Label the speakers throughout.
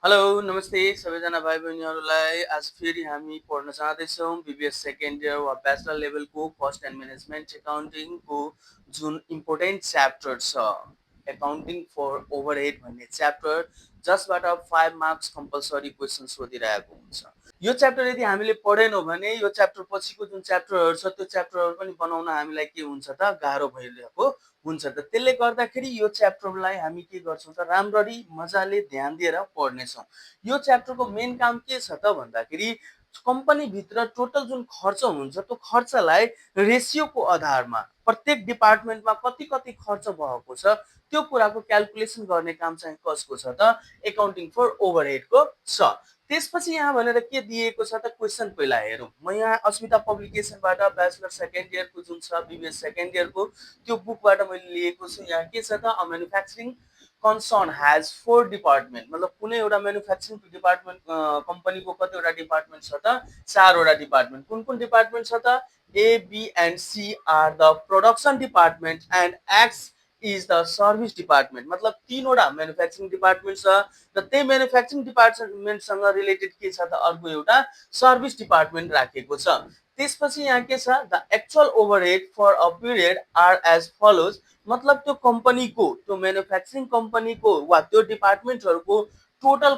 Speaker 1: Hello नमस्ते सबैजना भाइ बहिनीहरूलाई। आज फेरि हामी पढ्न चाहँदैछौँ बिबिएस सेकेन्ड इयर वा ब्याचलर लेभलको कस्ट एन्ड म्यानेजमेन्ट एकाउन्टिङको जुन इम्पोर्टेन्ट च्याप्टर छ एकाउन्टिङ फर ओभरहेड भन्ने च्याप्टर, जसबाट 5 मार्क्स कम्पलसरी क्वेसन सोधिरहेको हुन्छ। यो च्याप्टर यदि हामीले पढेनौँ भने यो च्याप्टर पछिको जुन च्याप्टरहरू छ त्यो च्याप्टरहरू पनि बनाउन हामीलाई के हुन्छ त गाह्रो भइरहेको हुन्छ। त त्यसले गर्दाखेरि यो च्याप्टरलाई हामी के गर्छौँ त राम्ररी मजाले ध्यान दिएर पढ्नेछौँ। यो च्याप्टरको मेन काम के छ त भन्दाखेरि कम्पनीभित्र टोटल जुन खर्च हुन्छ त्यो खर्चलाई रेसियोको आधारमा प्रत्येक डिपार्टमेन्टमा कति कति खर्च भएको छ त्यो कुराको क्याल्कुलेसन गर्ने काम चाहिँ कसको छ त एकाउन्टिङ फर ओभरहेडको छ। त्यसपछि यहाँ भनेर के दिएको छ त क्वेसन पहिला हेरौँ। म यहाँ अस्मिता पब्लिकेसनबाट ब्याचलर सेकेन्ड इयरको जुन छ बिबिएस सेकेन्ड इयरको त्यो बुकबाट मैले लिएको छु। यहाँ के छ त म्यानुफ्याक्चरिङ कन्सर्न हैज 4 डिपार्टमेन्ट, मतलब कुनै एउटा म्यानुफ्याक्चरिङ डिपार्टमेन्ट कम्पनीको कतिवटा डिपार्टमेन्ट छ त 4 वटा डिपार्टमेन्ट। कुन कुन डिपार्टमेन्ट छ त A B and C are the production department and X is the service department. मतलब 3 वटा म्यानुफ्याक्चरिङ डिपार्टमेन्ट छ र त्यही म्यानुफ्याक्चरिङ डिपार्टमेन्टसँग रिलेटेड के छ त अर्को एउटा सर्भिस डिपार्टमेन्ट राखेको छ। त्यसपछि यहाँ के छ the actual overhead for a period are as follows. मतलब त्यो कम्पनीको त्यो म्यानुफ्याक्चरिङ कम्पनीको वा त्यो डिपार्टमेन्टहरूको टोटल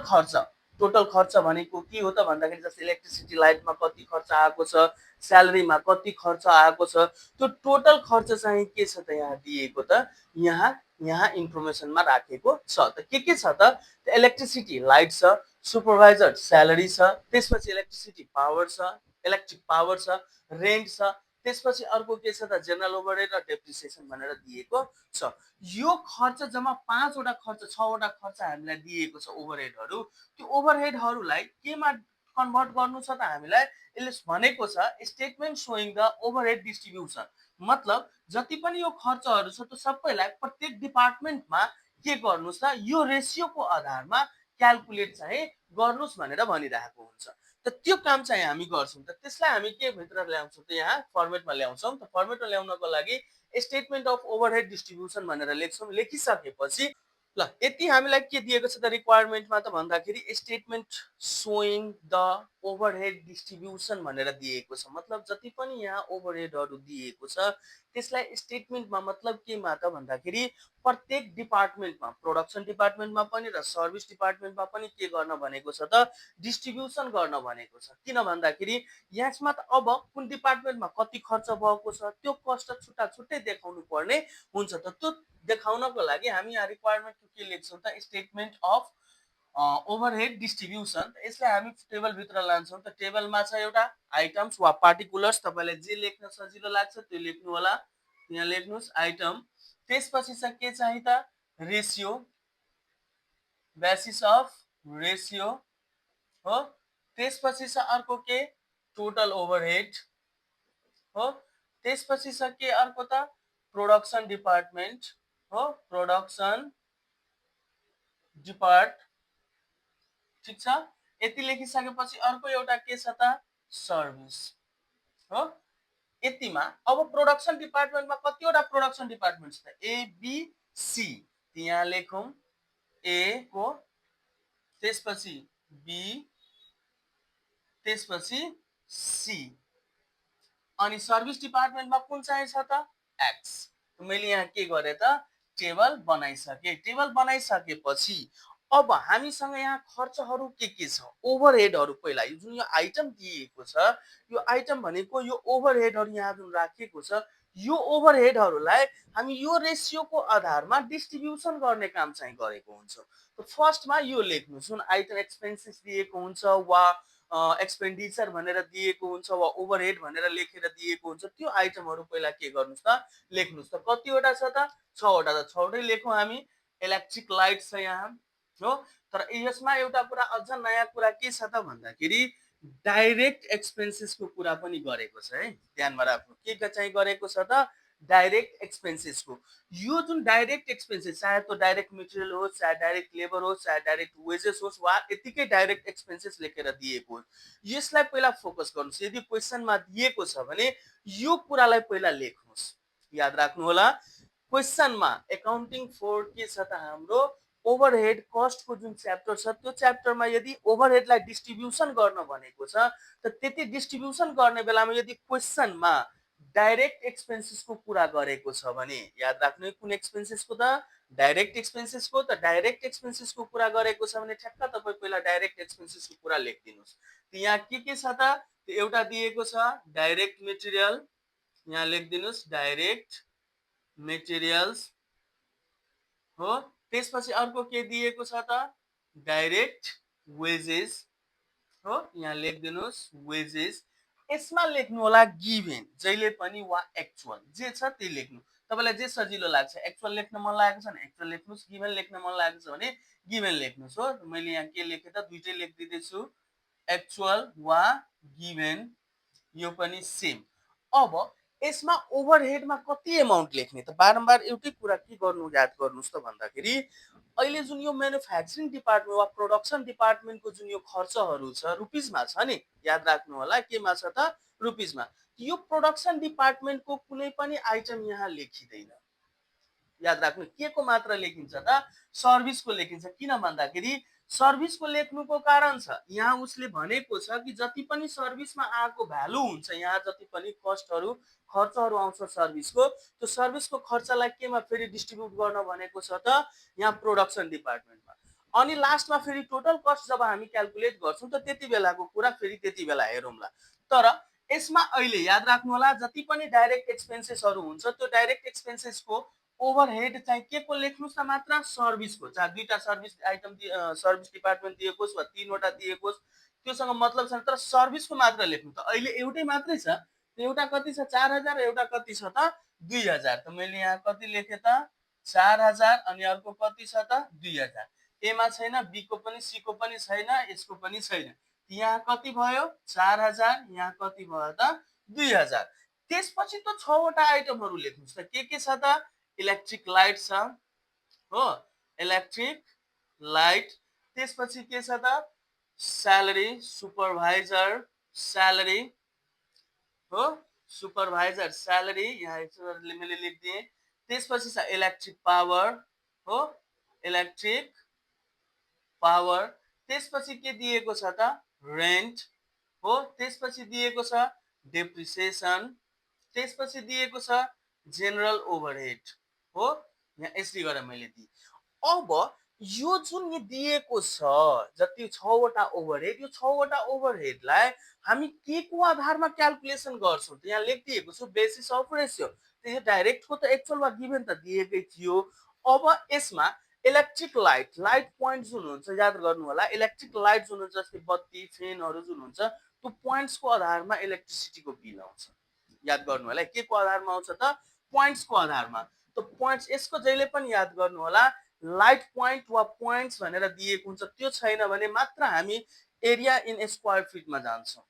Speaker 1: खर्च भनेको के हो त भन्दाखेरि जस्तै इलेक्ट्रिसिटी लाइटमा कति खर्च आएको छ, स्यालेरीमा कति खर्च आएको छ, त्यो टोटल खर्च चाहिँ के छ त यहाँ दिएको त यहाँ इन्फर्मेसनमा राखेको छ। त के छ त इलेक्ट्रिसिटी लाइट छ, सुपरभाइजर स्यालेरी छ, त्यसपछि इलेक्ट्रिक पावर छ, रेन्ट छ, त्यसपछि अर्को के छ त जेनरल ओभरहेड र डेप्रिसिएसन भनेर दिएको छ। यो खर्च जम्मा 5 वटा खर्च 6 वटा खर्च हामीलाई दिएको छ ओभरहेडहरू। त्यो ओभरहेडहरूलाई केमा कन्भर्ट गर्नु छ त हामीलाई यसले भनेको छ statement showing the overhead distribution. मतलब जति पनि यो खर्चहरू छ त्यो सबैलाई प्रत्येक डिपार्टमेन्टमा के गर्नुस् त यो रेसियोको आधारमा क्याल्कुलेट चाहिँ गर्नुस् भनेर भनिरहेको हुन्छ। त त्यो काम चाहिँ हामी गर्छौँ। त त्यसलाई हामी के भित्र ल्याउँछौँ त यहाँ फर्मेटमा ल्याउँछौँ। त फर्मेटमा ल्याउनको लागि स्टेटमेन्ट अफ ओभरहेड डिस्ट्रिब्युसन भनेर लेख्छौँ। लेखिसकेपछि ल यति हामीलाई के दिएको छ त रिक्वायरमेन्टमा त भन्दाखेरि statement showing the overhead distribution भनेर दिएको छ। मतलब जति पनि यहाँ ओभरहेडहरू दिएको छ त्यसलाई स्टेटमेन्टमा मतलब केमा त भन्दाखेरि प्रत्येक डिपार्टमेन्टमा प्रोडक्सन डिपार्टमेन्टमा पनि र सर्भिस डिपार्टमेन्टमा पनि के गर्न भनेको छ त डिस्ट्रिब्युसन गर्न भनेको छ। किन भन्दाखेरि यसमा त अब कुन डिपार्टमेन्टमा कति खर्च भएको छ त्यो कस्ट छुट्टा छुट्टै देखाउनु पर्ने हुन्छ। त त्यो देखाउनको लागि हामी यहाँ रिक्वायरमेन्ट के लेख्छौँ त स्टेटमेन्ट अफ ओभरहेड डिस्ट्रिब्युसन। यसलाई हामी टेबलभित्र लान्छौँ। त टेबलमा छ एउटा आइटम्स वा पार्टिकुलर्स, तपाईँलाई जे लेख्न सजिलो लाग्छ त्यो लेख्नु होला। यहाँ लेख्नुहोस् आइटम। त्यसपछि छ के चाहिँ त रेसियो, बेसिस अफ रेसियो हो। त्यसपछि छ अर्को के टोटल ओभरहेड हो। त्यसपछि छ के अर्को त प्रोडक्सन डिपार्टमेन्ट हो, प्रोडक्सन डिपार्ट। ठीक छ। यति लेखिसकेपछि अर्को एउटा के छ त सर्भिस हो। यतिमा अब प्रोडक्सन डिपार्टमेन्टमा कतिवटा प्रोडक्सन डिपार्टमेन्ट छ त ए बी सी। यहाँ लेखौँ ए को, त्यसपछि बी, त्यसपछि सी, अनि सर्भिस डिपार्टमेन्टमा कुन चाहिँ छ त एक्स। मैले यहाँ के गरेँ त टेबल बनाइसकेँ। टेबल बनाइसकेपछि अब हामीसँग यहाँ खर्चहरू के छ ओभरहेडहरू पहिला जुन यो आइटम दिएको छ यो आइटम भनेको यो ओभरहेडहरू यहाँ जुन राखेको छ यो ओभरहेडहरूलाई हामी यो रेसियोको आधारमा डिस्ट्रिब्युसन गर्ने काम चाहिँ गरेको हुन्छौँ। त फर्स्टमा यो लेख्नु जुन आइटम एक्सपेन्सेस दिएको हुन्छ वा एक्सपेन्डिचर भनेर दिएको हुन्छ वा ओभरहेड भनेर लेखेर दिएको हुन्छ त्यो आइटमहरू पहिला के गर्नुहोस् त लेख्नुहोस्। त कतिवटा छ त 6 वटा। त 6 वटै लेखौँ हामी। इलेक्ट्रिक लाइट छ यहाँ हो। तर यसमा एउटा कुरा अझ नयाँ कुरा के छ त भन्दाखेरि डाइरेक्ट एक्सपेन्सेसको कुरा पनि गरेको छ है, ध्यानमा राख्नु। के चाहिँ गरेको छ त डाइरेक्ट एक्सपेन्सेसको। यो जुन डाइरेक्ट एक्सपेन्सेस चाहे त्यो डाइरेक्ट मेटेरियल होस्, चाहे डाइरेक्ट लेबर होस्, चाहे डाइरेक्ट वेजेस होस् वा यतिकै डाइरेक्ट एक्सपेन्सेस लेखेर दिएको होस्, यसलाई पहिला फोकस गर्नुहोस्। यदि क्वेसनमा दिएको छ भने यो कुरालाई पहिला लेख्नुहोस्। याद राख्नु होला क्वेसनमा एकाउन्टिङ फर के छ त हाम्रो ओभरहेड कस्टको जुन च्याप्टर छ त्यो च्याप्टरमा यदि ओभरहेडलाई डिस्ट्रिब्युसन गर्न भनेको छ त त्यति डिस्ट्रिब्युसन गर्ने बेलामा यदि क्वेसनमा डाइरेक्ट एक्सपेन्सेसको कुरा गरेको छ भने याद राख्नु कुन एक्सपेन्सेसको त डाइरेक्ट एक्सपेन्सेसको त डाइरेक्ट एक्सपेन्सेसको कुरा गरेको छ भने ठ्याक्क तपाईँ पहिला डाइरेक्ट एक्सपेन्सेसको कुरा लेखिदिनुहोस्। यहाँ के छ त एउटा दिएको छ डाइरेक्ट मेटेरियल, यहाँ लेखिदिनुहोस् डाइरेक्ट मेटेरियल्स हो। त्यसपछि अर्को के दिएको छ त डाइरेक्ट वेजेस हो, यहाँ लेखिदिनुहोस् वेजेस। यसमा लेख्नु होला गिभेन जहिले पनि वा एक्चुअल जे छ त्यही लेख्नु, तपाईँलाई जे सजिलो लाग्छ। एक्चुअल लेख्न मन लागेको छ भने एक्चुअल लेख्नुहोस्, गिभेन लेख्न मन लागेको छ भने गिभेन लेख्नुहोस् हो। मैले यहाँ के लेखेँ त दुइटै लेखिदिँदैछु, एक्चुअल वा गिभेन, यो पनि सेम। अब यसमा ओभरहेडमा कति एमाउन्ट लेख्ने त बारम्बार एउटै कुरा के गर्नु याद गर्नुहोस् त भन्दाखेरि अहिले जुन यो म्यानुफ्याक्चरिङ डिपार्टमेन्ट वा प्रोडक्सन डिपार्टमेन्टको जुन यो खर्चहरू छ रुपिसमा छ नि, याद राख्नु होला केमा छ त रुपिसमा। यो प्रोडक्सन डिपार्टमेन्टको कुनै पनि आइटम यहाँ लेखिँदैन, याद राख्नु के को मात्र लेखिन्छ त सर्भिसको लेखिन्छ। किन भन्दाखेरि सर्भिसको लेख्नुको कारण छ यहाँ उसले भनेको छ कि जति पनि सर्भिसमा आएको भ्यालु हुन्छ, यहाँ जति पनि कस्टहरू खर्चहरू आउँछ सर्भिसको, त्यो सर्भिसको खर्चलाई केमा फेरि डिस्ट्रिब्युट गर्न भनेको छ त यहाँ प्रोडक्सन डिपार्टमेन्टमा। अनि लास्टमा फेरि टोटल कस्ट जब हामी क्यालकुलेट गर्छौँ त त्यति बेलाको कुरा फेरि त्यति बेला हेरौँला। तर यसमा अहिले याद राख्नु होला जति पनि डाइरेक्ट एक्सपेन्सेसहरू हुन्छ त्यो डाइरेक्ट एक्सपेन्सेसको ओभरहेड चाहिँ के को लेख्नुहोस् न मात्र सर्भिसको, चाहे दुईटा सर्भिस आइटम सर्भिस डिपार्टमेन्ट दिएको वा तीनवटा दिएको त्योसँग मतलब छैन, तर सर्भिसको मात्र लेख्नु। त अहिले एउटै मात्रै छ, एउटा कति छ 4000, एउटा कति छ त 2000। त मैले यहाँ कति लेखेँ त 4000 अनि अर्को कति छ त 2000। एमा छैन, बीको पनि सीको पनि छैन, यसको पनि छैन। यहाँ कति भयो 4000, यहाँ कति भयो त 2000। त्यसपछि त 6वटा आइटमहरू लेख्नुहोस् त के छ त इलेक्ट्रिक लाइट छ हो, इलेक्ट्रिक लाइट। त्यसपछि के छ त स्यालेरी सुपरभाइजर स्यालेरी हो, सुपरभाइजर स्यालेरी यहाँ मैले लेखिदिएँ। त्यसपछि छ इलेक्ट्रिक पावर हो, इलेक्ट्रिक पावर। त्यसपछि के दिएको छ त रेन्ट हो, त्यसपछि दिएको छ डेप्रिसिएसन, त्यसपछि दिएको छ जेनरल ओभरहेड हो। यहाँ यसरी गरेर मैले दिएँ। अब यो जुन दिएको छ जति 6वटा ओभरहेड, यो 6वटा ओभरहेडलाई हामी के को आधारमा क्यालकुलेसन गर्छौँ त यहाँ लेखिदिएको छु बेसिस अफ रेसियो। त्यो डाइरेक्टको त एक्चुअल वा गिभेन त दिएकै थियो। अब यसमा इलेक्ट्रिक लाइट लाइट पोइन्ट जुन हुन्छ याद गर्नु होला, इलेक्ट्रिक लाइट जुन हुन्छ जस्तै बत्ती फेनहरू जुन हुन्छ त्यो पोइन्ट्सको आधारमा इलेक्ट्रिसिटीको बिल आउँछ। याद गर्नु होला के को आधारमा आउँछ त पोइन्ट्सको आधारमा। त पोइन्ट्स यसको जहिले पनि याद गर्नु होला लाइट पोइन्ट वा पोइन्ट्स भनेर दिएको हुन्छ, त्यो छैन भने मात्र हामी एरिया इन स्क्वायर फिटमा जान्छौँ।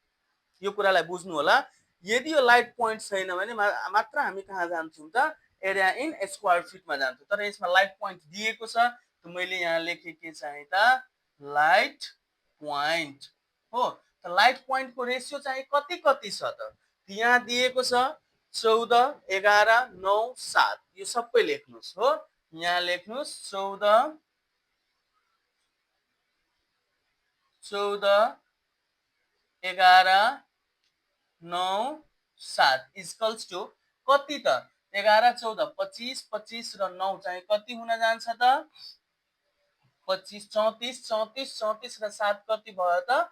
Speaker 1: यो कुरालाई बुझ्नु होला, यदि यो लाइट पोइन्ट छैन भने मात्र हामी कहाँ जान्छौँ त एरिया इन स्क्वायर फिटमा जान्छौँ। तर यसमा लाइट पोइन्ट दिएको छ त मैले यहाँ लेखेँ के चाहिँ त लाइट पोइन्ट हो। त लाइट पोइन्टको रेसियो चाहिँ कति कति छ त यहाँ दिएको छ 14, 11, 9, 7। यो सबै लेख्नुहोस् हो, यहाँ लेख्नुहोस् 14, 11, 9, 7 इक्वल्स टु कति त 11, 14, 25, 25 र 9 चाहिँ कति हुन जान्छ त 25, 34, 34, 34 र 7 कति भयो त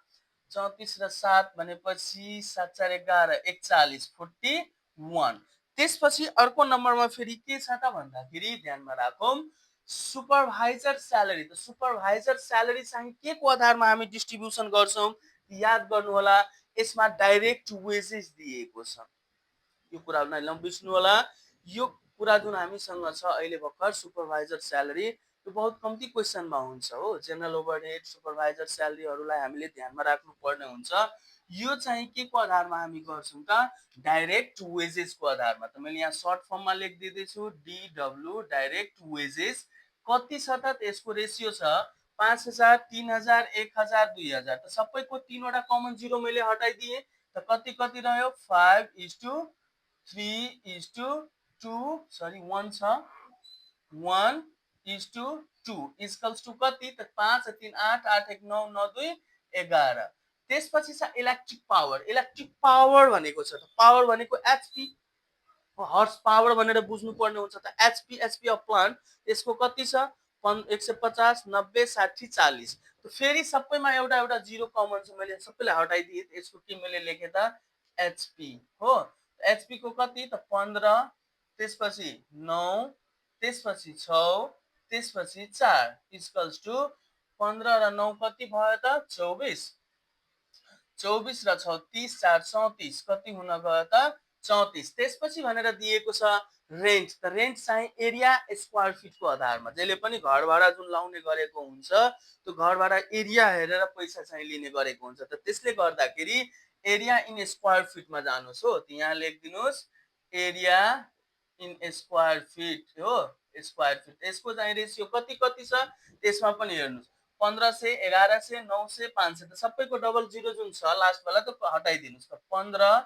Speaker 1: 34 र 7 भनेपछि 7, 4, 11, 41, 41। त्यसपछि अर्को नम्बरमा फेरि के छ त भन्दाखेरि ध्यानमा राखौँ सुपरभाइजर स्यालेरी। त सुपरभाइजर स्यालेरी चाहिँ के को आधारमा हामी डिस्ट्रिब्युसन गर्छौँ याद गर्नु होला, यसमा डाइरेक्ट वेजेस दिएको छ। यो कुरालाई नबिर्सनु होला। यो कुरा जुन हामीसँग छ अहिले भर्खर सुपरभाइजर स्यालेरी यो बहुत कम्ती क्वेसनमा हुन्छ हो। जेनरल ओभरहेड सुपरभाइजर स्यालेरीहरूलाई हामीले ध्यानमा राख्नु पर्ने हुन्छ। यो चाहिँ के को आधारमा हामी गर्छौँ त डाइरेक्ट वेजेसको आधारमा। त मैले यहाँ सर्ट फर्ममा लेखिदिँदैछु DW डाइरेक्ट वेजेस कति छ त यसको रेसियो छ 5000, 3000, 1000, 2000। त सबैको तीनवटा कमन जिरो मैले हटाइदिएँ त कति कति रह्यो 5:3:2 सरी 1 छ 1 इज टु 2 इक्वल्स टु कति त 5 3 8 8 1 9 9 2 11। त्यसपछि छ इलेक्ट्रिक पावर भनेको छ त पावर भनेको एचपी हर्स पावर भनेर बुझ्नु पर्ने हुन्छ त एचपी अफ प्लान्ट यसको कति छ 150 90 60 40। फेरि सबैमा एउटा एउटा जिरो कमन छ मैले सबैलाई हटाइदिए यसको के मैले लेखे त एचपी हो एचपी को कति त 15 त्यसपछि 9 त्यसपछि 6 त्यसपछि 4 इक्वल्स टु 15 र 9 कति भयो त 24 24 र 6 30 4 34 कति हुन गयो त 34। त्यसपछि भनेर दिएको छ रेन्ट त रेन्ट चाहिँ एरिया स्क्वायर फिटको आधारमा जहिले पनि घर भाडा जुन लाउने गरेको हुन्छ त्यो घर भाडा एरिया हेरेर पैसा चाहिँ लिने गरेको हुन्छ त त्यसले गर्दाखेरि एरिया इन स्क्वायर फिटमा जानुहोस् हो यहाँ लेखिदिनुहोस् एरिया इन स्क्वायर फिट हो स्क्वायर फिट यसको चाहिँ रेसियो कति कति छ त्यसमा पनि हेर्नुहोस् 1500 1100 900 500 त सबैको डबल जिरो जुन छ लास्ट वाला त हटाइदिनुहोस् त 15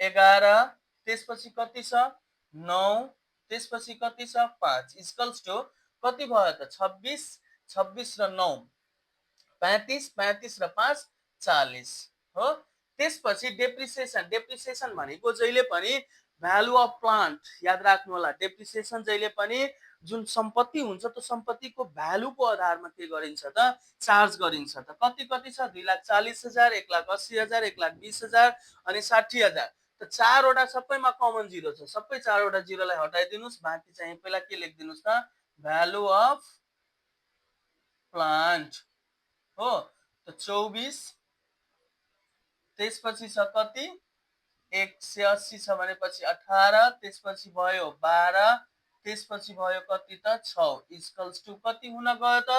Speaker 1: 11 त्यसपछि कति छ 9 त्यसपछि कति छ 5 इक्वल्स टु कति भयो त 26 26 र 9 35 35 र 5 40 हो। त्यसपछि डेप्रिसिएसन भनेको जहिले पनि भ्यालु अफ प्लान्ट याद राख्नु होला डेप्रिसिएसन जहिले पनि जुन सम्पत्ति हुन्छ त्यो सम्पत्तिको भ्यालुको आधारमा के गरिन्छ त चार्ज गरिन्छ त कति कति छ 2,40,000 1,80,000 1,20,000 अनि 60,000 त चारवटा सबैमा कमन जिरो छ सबै चारवटा जिरोलाई हटाइदिनुहोस् बाँकी चाहिँ पहिला के लेखिदिनुहोस् त भ्यालु अफ प्लान्ट हो त 24 त्यसपछि छ कति 180 छ भनेपछि 18 त्यसपछि भयो 12 त्यसपछि भयो कति त 6 इक्वल्स टु कति हुन गयो त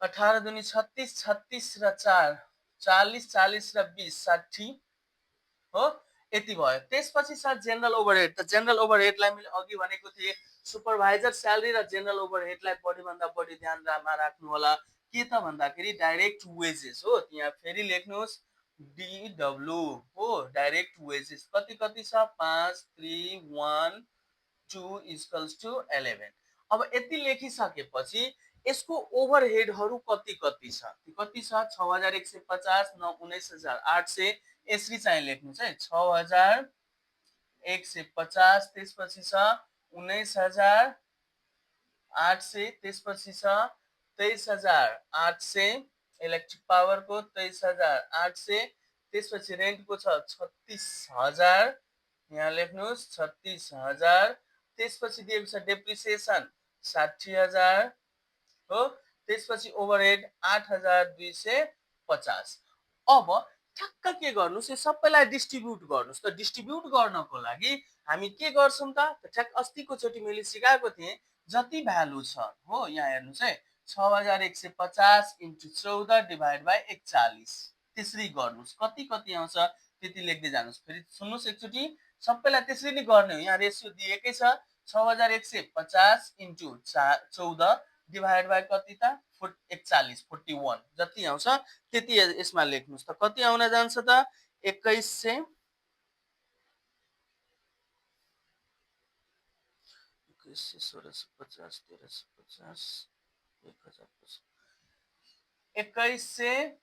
Speaker 1: 18 दुनी 36 36 र 4 40 40 र 20 60 हो यति भयो। त्यसपछि छ जेनरल ओभरहेड त जेनरल ओभरहेडलाई मैले अघि भनेको थिएँ सुपरभाइजर स्यालेरी र जेनरल ओभरहेडलाई बढीभन्दा बढी ध्यानमा राख्नु होला के त भन्दाखेरि डाइरेक्ट वेजेस हो यहाँ फेरि लेख्नुहोस् डब्लु हो डाइरेक्ट वेजेस कति कति छ 5 3 1 2 इक्वल्स टु 11। अब यति लेखिसकेपछि यसको ओभरहेडहरू कति कति छ कति छ 6,150 19,800 यसरी चाहिँ लेख्नुहोस् है 6,150 त्यसपछि छ 19,800 त्यसपछि छ 23,800 इलेक्ट्रिक पावरको 23,800 त्यसपछि रेन्टको छ 36,000 यहाँ लेख्नुहोस् 36,000 त्यसपछि दिएको छ डेप्रिसिएसन 60,000 हो त्यसपछि ओभरहेड 8,250। अब ठ्याक्क के गर्नुस् यो सबैलाई डिस्ट्रिब्युट गर्नुस् त डिस्ट्रिब्युट गर्नको लागि हामी के गर्छौं त ठ्याक्क अस्तिको चोटि मैले सिकाएको थिएँ जति भ्यालु छ हो यहाँ हेर्नुस् है 6,150 इन्टु 14 डिभाइड बाइ 41 त्यसरी गर्नुस् कति कति आउँछ त्यति लेख्दै जानुस् फेरि सुन्नुस् एकचोटि सबैलाई त्यसरी नै गर्ने हो यहाँ रेसियो दिएकै छ 6,150 इन्टु 14 डिभाइड बाइ कति त 41 41 जति आउँछ त्यति यसमा लेख्नुस् त कति आउन जान्छ त 2100 1650 1350 1050 2100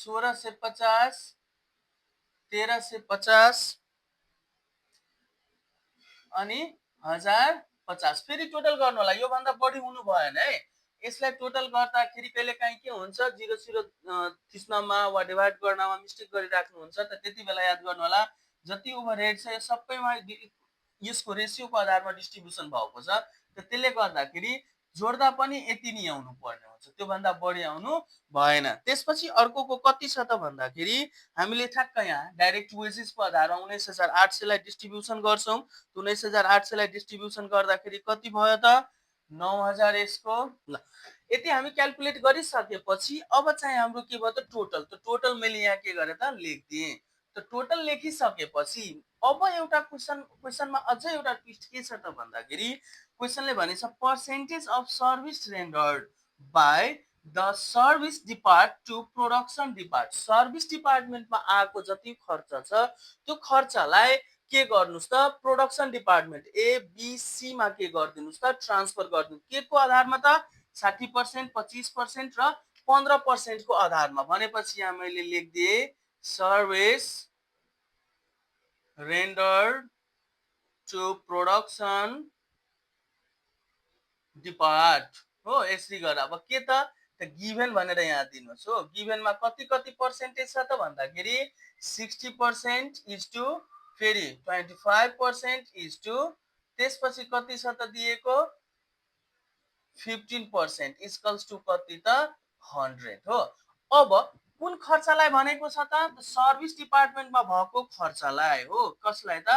Speaker 1: 1650 1350 अनि 1050 फेरि टोटल गर्नु होला यो भन्दा बढी हुनु भएन है यसलाई टोटल गर्दाखेरि कहिले काहीँ के हुन्छ 0 थिच्नमा वा डिभाइड गर्नमा मिस्टेक गरिराख्नु हुन्छ त त्यति बेला याद गर्नु होला जति ओभरहेड छ यो सबैमा यसको रेसियोको आधारमा डिस्ट्रिब्युसन भएको छ त त्यसले गर्दाखेरि जोड्दा पनि यति नै आउनु पर्ने हुन्छ त्यो भन्दा बढी आउनु भएन। त्यसपछि अर्कोको कति छ त भन्दाखेरि हामीले ठ्याक्क यहाँ डाइरेक्ट वेजेसको आधारमा 19,800 लाई डिस्ट्रिब्युसन गर्छौं 19,800 लाई डिस्ट्रिब्युसन गर्दाखेरि कति भयो त 9,000 यसको ल यति हामी क्याल्कुलेट गरिसकेपछि अब चाहिँ हाम्रो के भयो त टोटल मैले यहाँ के गरे त लेखिदिएँ त टोटल लेखिसकेपछि अब एउटा क्वेशनमा अझै एउटा ट्विस्ट के छ त भन्दाखेरि क्वेशनले भनेछ percentage of service rendered by the service depart to production depart service डिपार्टमेन्टमा आएको जति खर्च छ त्यो खर्चलाई के गर्नुस् त production department A B C मा के गरिदिनुस् त ट्रान्सफर गरिदिनु के को आधारमा त 60%, 25% र 15% को आधारमा भनेपछि यहाँ मैले लेखिदिए service rendered to production depart हो यसरी गरेर अब के त गिभन भनेर यहाँ दिनुहोस् हो गिभनमा कति कति पर्सेन्टेज छ त भन्दाखेरि 60% इज टु फेरि 25% इज टु त्यसपछि कति छ त दिएको 15% इक्वल्स टु कति त 100 हो अब कुन खर्चलाई भनेको छ त सर्भिस डिपार्टमेन्टमा भएको खर्चलाई हो कसलाई त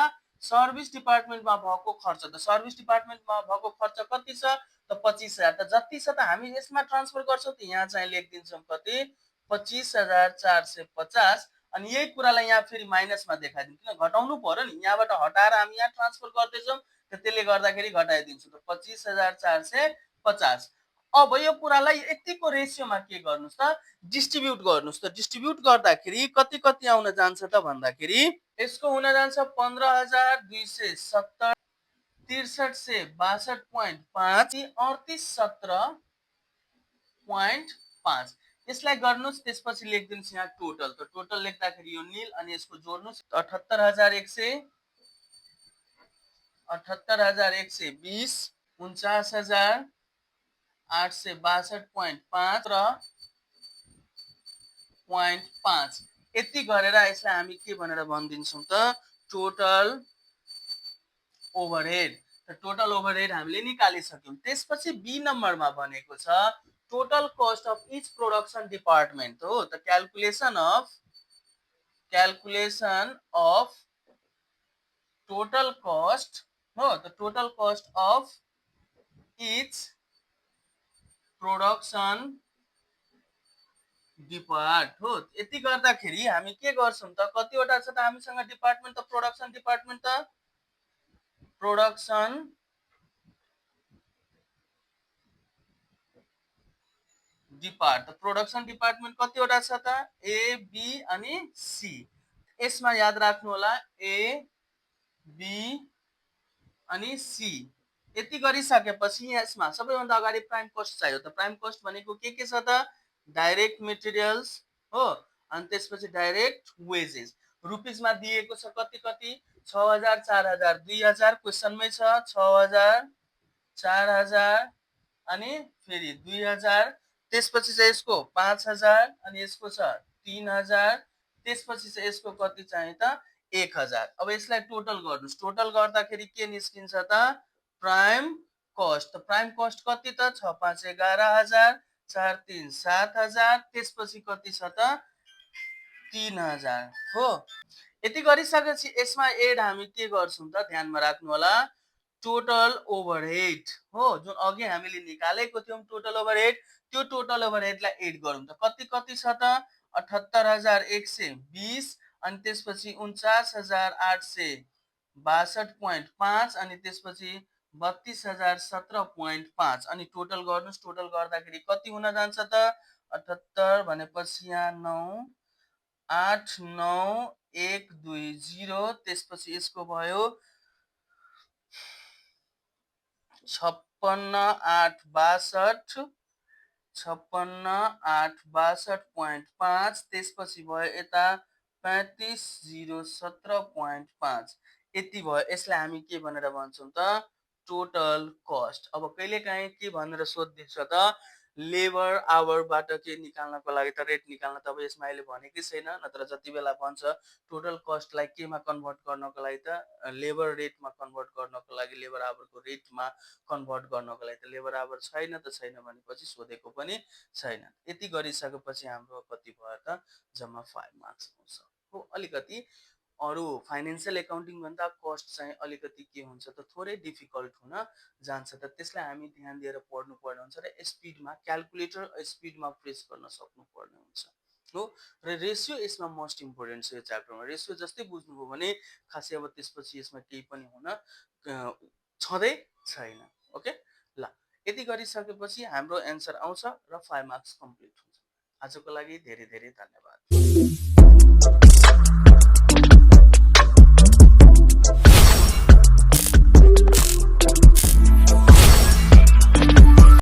Speaker 1: सर्भिस डिपार्टमेन्टमा भएको खर्च त सर्भिस डिपार्टमेन्टमा भएको खर्च कति छ त 25,000 त जति छ त हामी यसमा ट्रान्सफर गर्छौं त यहाँ चाहिँ लेखिदिन्छौं कति 25,450 अनि यही कुरालाई यहाँ फेरि माइनसमा देखाइदिउँ किन घटाउनु पर्यो नि यहाँबाट हटाएर हामी यहाँ ट्रान्सफर गर्दैछौं त्यसले गर्दाखेरि घटाइदिन्छु त 25,450 अब यो कुरालाई यतिको रेशियोमा के गर्नुस् त डिस्ट्रिब्युट गर्नुस् त डिस्ट्रिब्युट गर्दाखेरि कति कति आउन जान्छ त भन्दाखेरि यसको हुन जान्छ 15,270 63,62.5 38,17.5 यसलाई गर्नुस् त्यसपछि लेखिदिनुस् यहाँ टोटल त टोटल लेख्दाखेरि यो नील अनि यसको जोड्नुस् 78,120 49,862.5 र 0.5 यति गरेर यसलाई हामी के भनेर भनिदिन्छौं त टोटल ओभरहेड त टोटल ओभरहेड हामीले निकालिसक्यौं त्यसपछि बी नम्बरमा भनेको छ total cost of each production department हो त क्याल्कुलेसन अफ टोटल कस्ट हो त total cost of each production depart हो यति गर्दाखेरि हामी के गर्छौं त कतिवटा छ त हामीसँग डिपार्टमेन्ट त प्रोडक्सन डिपार्टमेन्ट त प्रोडक्सन डिपार्ट प्रोडक्सन डिपार्टमेन्ट कतिवटा छ त ए बी अनि सी यसमा याद राख्नु होला ए बी अनि सी यति गरिसकेपछि यसमा सबैभन्दा अगाडि प्राइम कस्ट चाहियो त प्राइम कस्ट भनेको के छ त डाइरेक्ट मेटेरियल्स हो अनि त्यसपछि डाइरेक्ट वेजेस रुपीसमा दिएको छ कति कति 6,000 4,000 2,000 क्वेशनमै छ 6,000 4,000 अनि फेरि 2,000 त्यसपछि चाहिँ यसको 5,000 अनि यसको छ 3,000 त्यसपछि चाहिँ यसको कति चाहियो त 1,000 अब यसलाई टोटल गर्नुस् टोटल गर्दाखेरि के निस्किन्छ त प्राइम कस्ट कति त 6 5 11,000 4 3 7,000 त्यसपछि कति छ त 3,000 हो यति गरिसकेपछि यसमा एड हामी के गर्छौं त ध्यानमा राख्नु होला टोटल ओभरहेड हो जुन अघि हामीले निकालेको थियौं टोटल ओभरहेड त्यो टोटल ओभरहेडलाई एड गरौँ त कति कति छ त 78,120 अनि त्यसपछि 49,862.5 अनि त्यसपछि 32,017.5 अनि टोटल गर्नुस् टोटल गर्दाखेरि कति हुन जान्छ त 78 भनेपछि यहाँ 9 8 9 1 2 0 त्यसपछि यसको भयो 56,862 56,862.5 त्यसपछि भयो यता 35,017.5 यति भयो यसलाई हामी के भनेर भन्छौं त टोटल कस्ट अब कहिलेकाहीँ के भनेर सोध्दैछ त लेबर आवरबाट के निकाल्नको लागि त रेट निकाल्न त अब यसमा अहिले भनेकै छैन नत्र जति बेला भन्छ टोटल कस्टलाई केमा कन्भर्ट गर्नको लागि त लेबर रेटमा कन्भर्ट गर्नको लागि लेबर आवरको रेटमा कन्भर्ट गर्नको लागि त लेबर आवर छैन त छैन भनेपछि सोधेको पनि छैन यति गरिसकेपछि हाम्रो कति भयो त जम्मा 5 मार्क्स आउँछ हो अलिकति अरु फाइनान्शियल एकाउन्टिङ भन्दा कस्ट चाहिँ अलिकति के हुन्छ त थोरै डिफिकल्ट हुन जान्छ त त्यसलाई हामी ध्यान दिएर पढ्नु पर्ने हुन्छ र स्पिडमा क्याल्कुलेटर स्पिडमा प्रेस गर्न सक्नु पर्ने हुन्छ हो र रेशियो यसमा मोस्ट इम्पोर्टेन्ट छ यो च्याप्टरमा रेशियो जस्तै बुझ्नुभयो भने खासै अब त्यसपछि यसमा केही पनि हुन छँदै छैन ओके ल यति गरिसकेपछि हाम्रो एन्सर आउँछ र 5 मार्क्स कम्प्लिट हुन्छ आजको लागि धेरै धेरै धन्यवाद